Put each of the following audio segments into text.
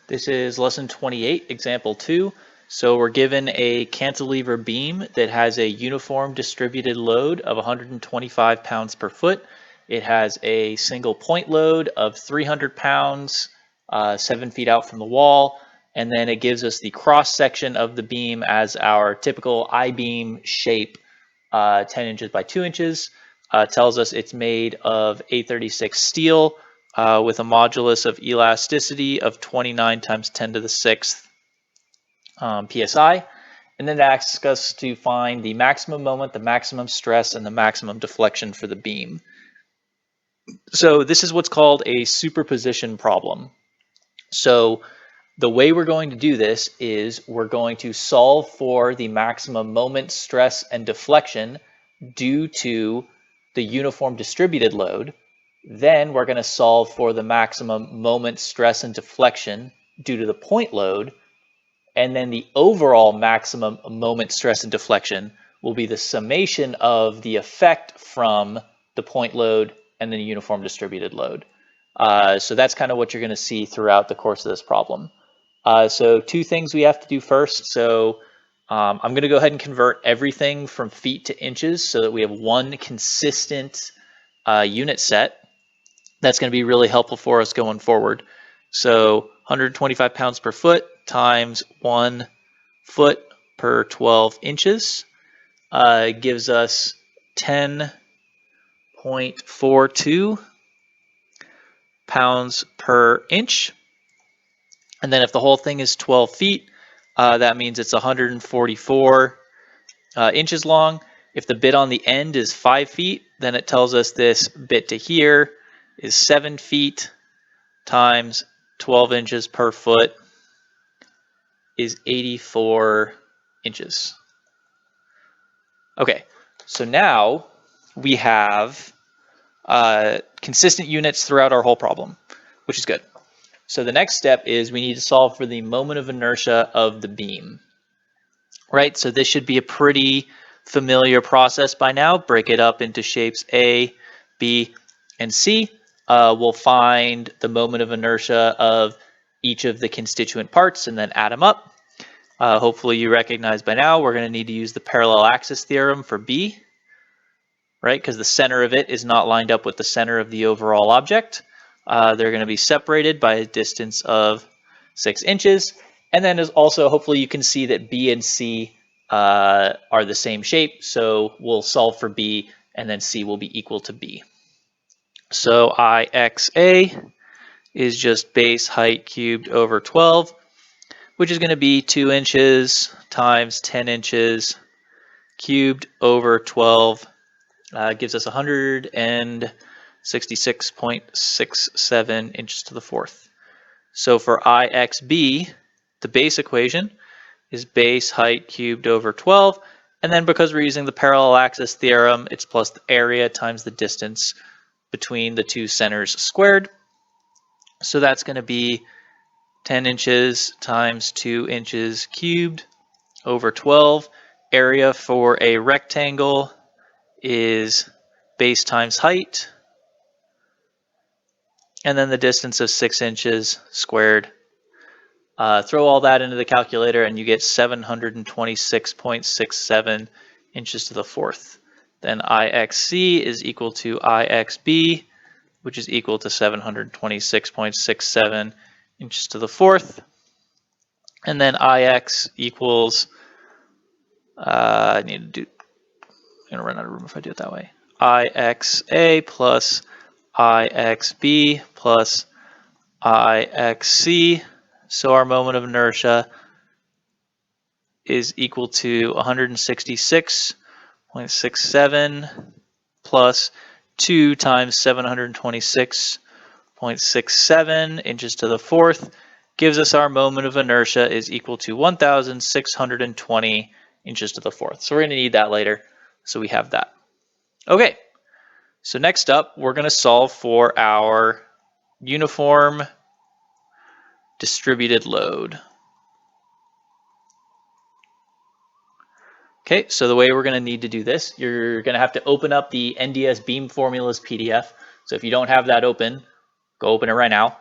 This is lesson 28, example 2. So we're given a cantilever beam that has a uniform distributed load of 125 pounds per foot. It has a single point load of 300 pounds, 7 feet out from the wall, and then it gives us the cross section of the beam as our typical I-beam shape, 10 inches by 2 inches. Tells us it's made of A36 steel, with a modulus of elasticity of 29 times 10 to the 6th psi. And then it asks us to find the maximum moment, the maximum stress, and the maximum deflection for the beam. So this is what's called a superposition problem. So the way we're going to do this is we're going to solve for the maximum moment, stress, and deflection due to the uniform distributed load. Then we're going to solve for the maximum moment, stress, and deflection due to the point load. And then the overall maximum moment, stress, and deflection will be the summation of the effect from the point load and the uniform distributed load. So that's kind of what you're going to see throughout the course of this problem. So two things we have to do first. So I'm going to go ahead and convert everything from feet to inches so that we have one consistent unit set. That's going to be really helpful for us going forward. So 125 pounds per foot times 1 foot per 12 inches gives us 10.42 pounds per inch. And then if the whole thing is 12 feet, that means it's 144 inches long. If the bit on the end is 5 feet, then it tells us this bit to here is 7 feet times 12 inches per foot is 84 inches. Okay, so now we have consistent units throughout our whole problem, which is good. So the next step is we need to solve for the moment of inertia of the beam, right? So this should be a pretty familiar process by now. Break it up into shapes A, B, and C. We'll find the moment of inertia of each of the constituent parts and then add them up. Hopefully you recognize by now we're going to need to use the parallel axis theorem for B, right? Because the center of it is not lined up with the center of the overall object. They're going to be separated by a distance of 6 inches. And then also hopefully you can see that B and C are the same shape. So we'll solve for B and then C will be equal to B. So IXA is just base height cubed over 12, which is going to be 2 inches times 10 inches cubed over 12. Gives us 166.67 inches to the fourth. So for IXB, the base equation is base height cubed over 12. And then because we're using the parallel axis theorem, it's plus the area times the distance between the two centers squared. So that's going to be 10 inches times 2 inches cubed over 12. Area for a rectangle is base times height, and then the distance of 6 inches squared. Throw all that into the calculator and you get 726.67 inches to the fourth. Then IXC is equal to IXB, which is equal to 726.67 inches to the fourth. And then IX equals, I'm going to run out of room if I do it that way. IXA plus IXB plus IXC. So our moment of inertia is equal to 166.67 plus 2 times 726.67 inches to the fourth gives us our moment of inertia is equal to 1,620 inches to the fourth. So we're going to need that later. So we have that. Okay, so next up, we're going to solve for our uniform distributed load. Okay, so the way we're going to need to do this, you're going to have to open up the NDS Beam Formulas PDF. So if you don't have that open, go open it right now.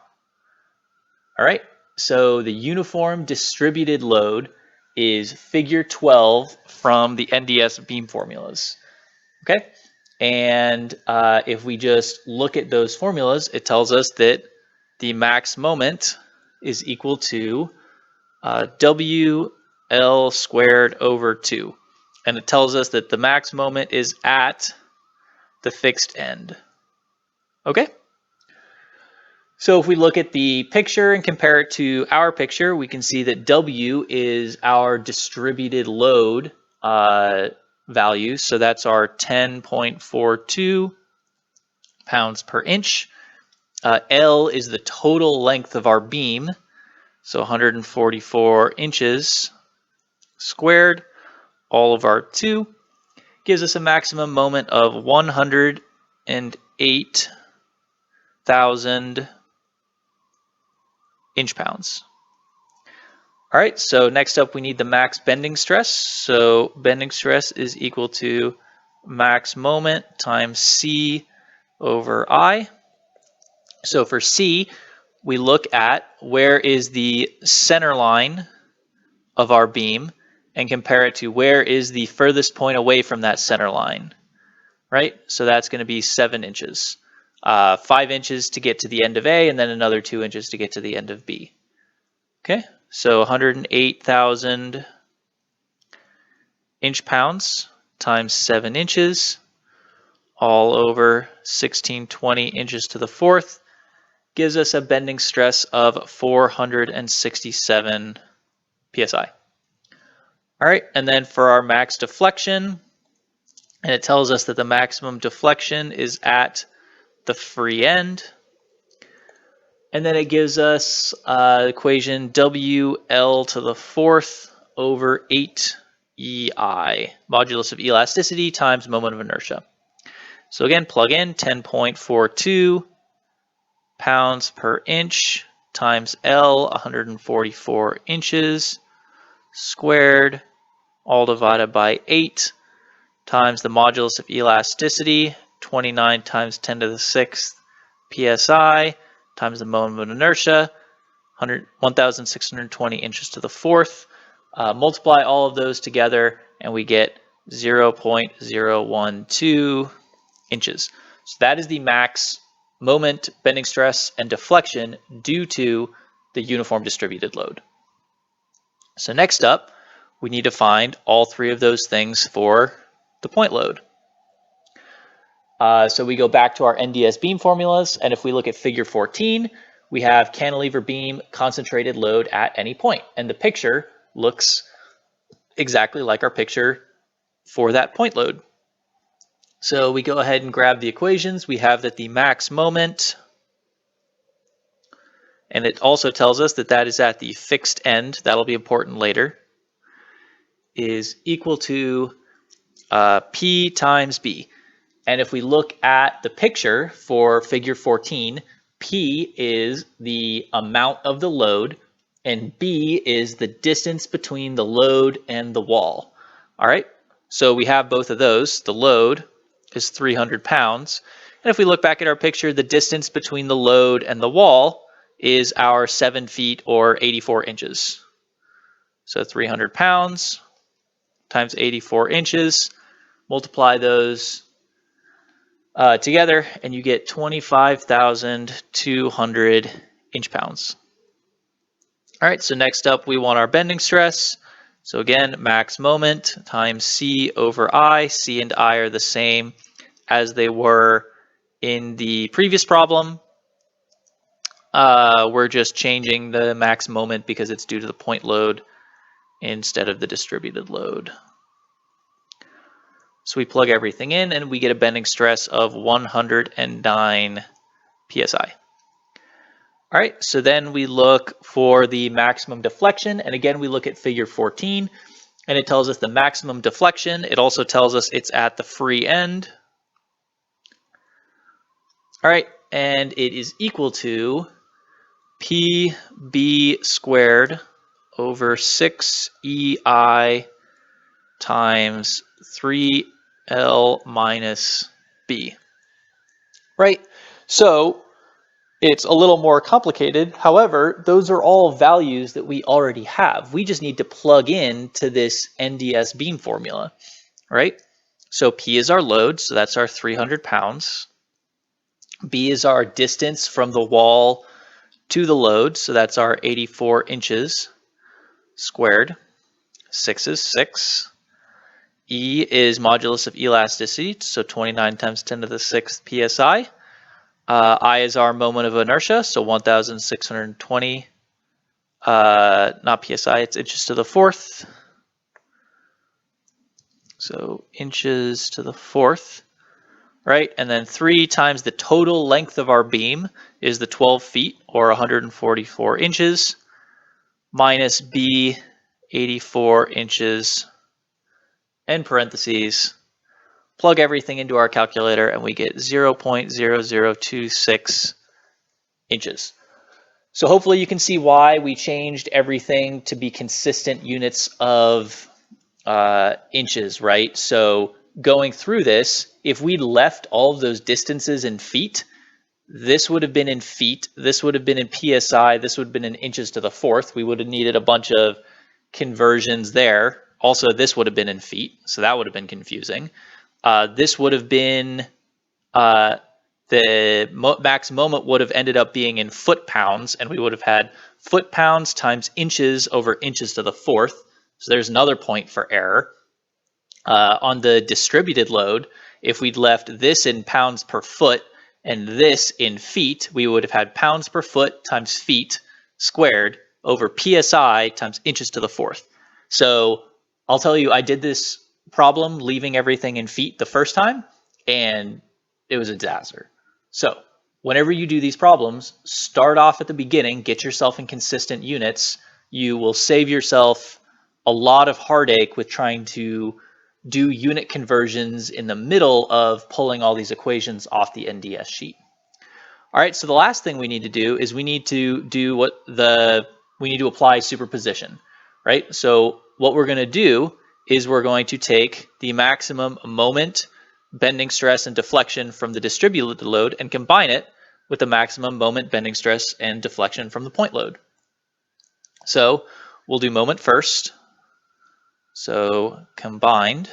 All right, So the uniform distributed load is figure 12 from the NDS beam formulas. Okay, and if we just look at those formulas, it tells us that the max moment is equal to WL squared over 2. And it tells us that the max moment is at the fixed end. Okay? So if we look at the picture and compare it to our picture, we can see that W is our distributed load value. So that's our 10.42 pounds per inch. L is the total length of our beam. So 144 inches squared, all of our 2, gives us a maximum moment of 108,000 inch-pounds. All right, so next up we need the max bending stress. So bending stress is equal to max moment times C over I. So for C, we look at where is the center line of our beam and compare it to where is the furthest point away from that center line, right? So that's going to be 7 inches. 5 inches to get to the end of A, and then another 2 inches to get to the end of B. Okay, so 108,000 inch-pounds times 7 inches, all over 1620 inches to the fourth, gives us a bending stress of 467 psi. All right, and then for our max deflection, and it tells us that the maximum deflection is at the free end. And then it gives us the equation WL to the fourth over 8EI, modulus of elasticity times moment of inertia. So again, plug in 10.42 pounds per inch times L, 144 inches squared, all divided by 8 times the modulus of elasticity, 29 times 10 to the 6th psi, times the moment of inertia, 1,620 inches to the fourth. Multiply all of those together and we get 0.012 inches. So that is the max moment, bending stress, and deflection due to the uniform distributed load. So next up, we need to find all 3 of those things for the point load. So we go back to our NDS beam formulas, and if we look at figure 14, we have cantilever beam concentrated load at any point, and the picture looks exactly like our picture for that point load. So we go ahead and grab the equations. We have that the max moment, and it also tells us that that is at the fixed end, that'll be important later, is equal to P times B. And if we look at the picture for figure 14, P is the amount of the load and B is the distance between the load and the wall. All right, so we have both of those. The load is 300 pounds. And if we look back at our picture, the distance between the load and the wall is our 7 feet or 84 inches. So 300 pounds times 84 inches, multiply those together, and you get 25,200 inch-pounds. All right, so next up we want our bending stress. So again, max moment times C over I. C and I are the same as they were in the previous problem. We're just changing the max moment because it's due to the point load instead of the distributed load. So we plug everything in and we get a bending stress of 109 psi. All right, so then we look for the maximum deflection, and again we look at figure 14, and it tells us the maximum deflection. It also tells us it's at the free end. All right, and it is equal to PB squared over 6EI times 3L minus B. Right, so it's a little more complicated. However, those are all values that we already have. We just need to plug in to this NDS beam formula, right? So P is our load, so that's our 300 pounds. B is our distance from the wall to the load, so that's our 84 inches squared. 6 is 6. E is modulus of elasticity, so 29 times 10 to the 6th psi. I is our moment of inertia, so 1,620, not psi, it's inches to the 4th. So inches to the 4th, right? And then 3 times the total length of our beam is the 12 feet, or 144 inches, minus B, 84 inches, in parentheses. Plug everything into our calculator and we get 0.0026 inches. So hopefully you can see why we changed everything to be consistent units of inches, right? So going through this, if we left all of those distances in feet, this would have been in feet, this would have been in PSI, this would have been in inches to the 4th. We would have needed a bunch of conversions there. Also, this would have been in feet, so that would have been confusing. This would have been, the max moment would have ended up being in foot pounds, and we would have had foot pounds times inches over inches to the 4th. So there's another point for error. On the distributed load, if we'd left this in pounds per foot and this in feet, we would have had pounds per foot times feet squared over PSI times inches to the 4th. So I'll tell you, I did this problem leaving everything in feet the first time, and it was a disaster. So whenever you do these problems, start off at the beginning, get yourself in consistent units. You will save yourself a lot of heartache with trying to do unit conversions in the middle of pulling all these equations off the NDS sheet. All right, so the last thing we need to do is we need to apply superposition, right? So what we're going to do is we're going to take the maximum moment, bending stress, and deflection from the distributed load and combine it with the maximum moment, bending stress, and deflection from the point load. So we'll do moment first. So combined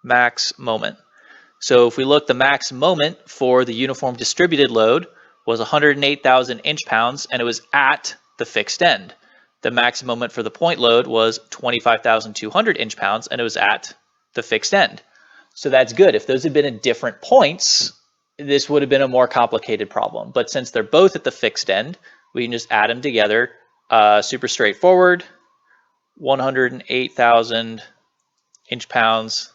max moment. So if we look, the max moment for the uniform distributed load was 108,000 inch-pounds, and it was at the fixed end. The max moment for the point load was 25,200 inch-pounds, and it was at the fixed end. So that's good. If those had been at different points, this would have been a more complicated problem. But since they're both at the fixed end, we can just add them together. Super straightforward. 108,000 inch-pounds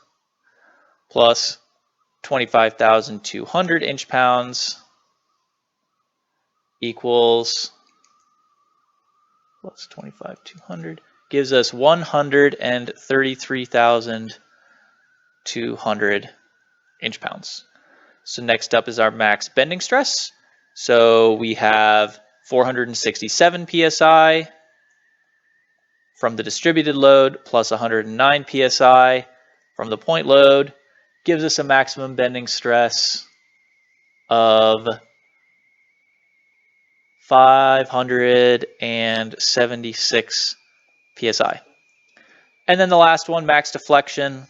plus 25,200 inch-pounds equals plus 25,200 gives us 133,200 inch-pounds. So next up is our max bending stress. So we have 467 psi from the distributed load plus 109 psi from the point load, gives us a maximum bending stress of 576 psi. And then the last one, max deflection.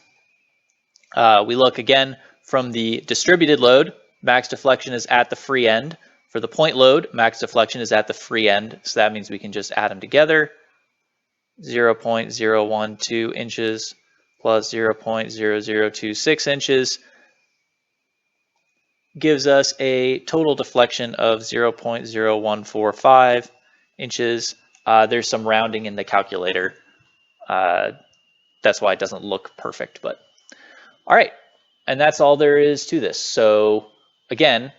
We look again from the distributed load, max deflection is at the free end. For the point load, max deflection is at the free end. So that means we can just add them together. 0.012 inches plus 0.0026 inches gives us a total deflection of 0.0145 inches. There's some rounding in the calculator. That's why it doesn't look perfect, but all right. And that's all there is to this. So again,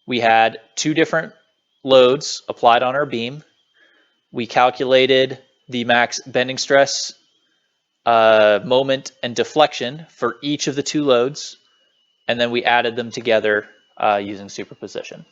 we had two different loads applied on our beam. We calculated the max bending stress, moment, and deflection for each of the two loads, and then we added them together using superposition.